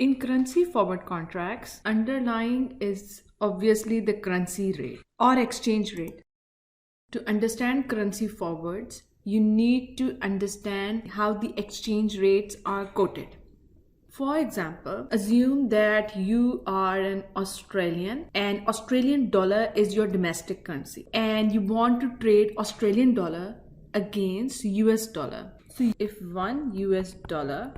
In currency forward contracts, underlying is obviously the currency rate or exchange rate. To understand currency forwards, you need to understand how the exchange rates are quoted. For example, assume that you are an Australian and Australian dollar is your domestic currency and you want to trade Australian dollar against US dollar. So if one US dollar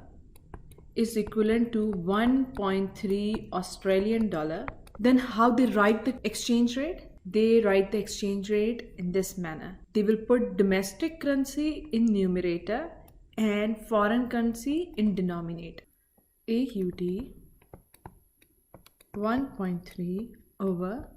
is equivalent to 1.3 Australian dollar, then how they write the exchange rate? They write the exchange rate in this manner. They will put domestic currency in numerator and foreign currency in denominator. AUD 1.3 over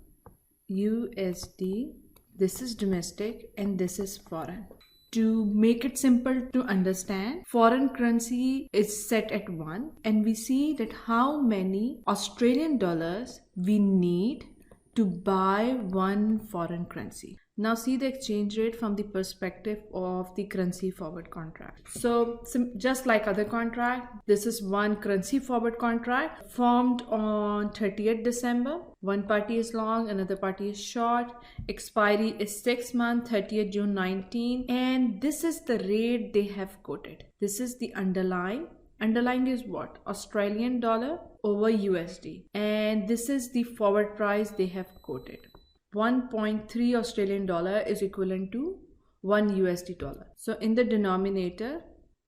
USD. This is domestic and this is foreign. To make it simple to understand, foreign currency is set at 1 and we see that how many Australian dollars we need to buy one foreign currency. Now see the exchange rate from the perspective of the currency forward contract. So just like other contract, this is one currency forward contract formed on 30th December. One party is long, another party is short. Expiry is 6 months, 30th June 19. And this is the rate they have quoted. This is the underlying. Underlying is what? Australian dollar over USD. And this is the forward price they have quoted. 1.3 Australian dollar is equivalent to 1 USD dollar. So in the denominator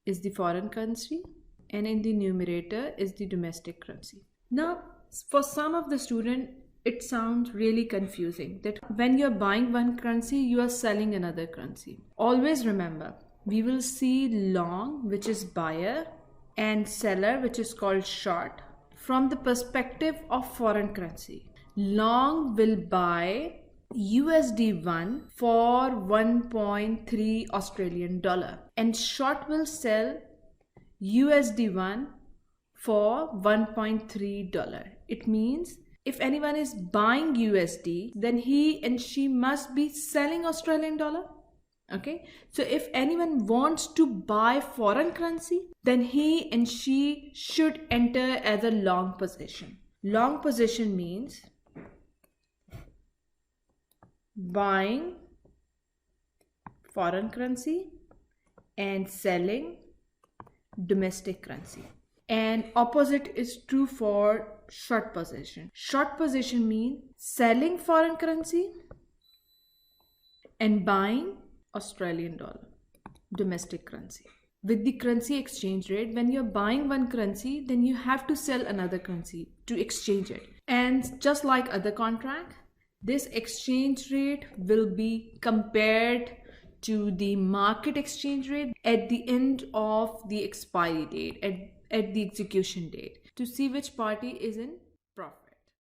is the foreign currency and in the numerator is the domestic currency. Now for some of the student it sounds really confusing that when you're buying one currency you are selling another currency. Always remember, we will see long, which is buyer, and seller, which is called short, from the perspective of foreign currency. Long will buy USD1 for 1.3 Australian dollar and short will sell USD1 for 1.3 dollar. It means if anyone is buying USD, then he and she must be selling Australian dollar. Okay, so if anyone wants to buy foreign currency, then he and she should enter as a long position. Long position means buying foreign currency and selling domestic currency. And opposite is true for short position. Short position means selling foreign currency and buying Australian dollar, domestic currency. With the currency exchange rate, when you're buying one currency, then you have to sell another currency to exchange it. And just like other contract, this exchange rate will be compared to the market exchange rate at the end of the expiry date, at the execution date, to see which party is in profit.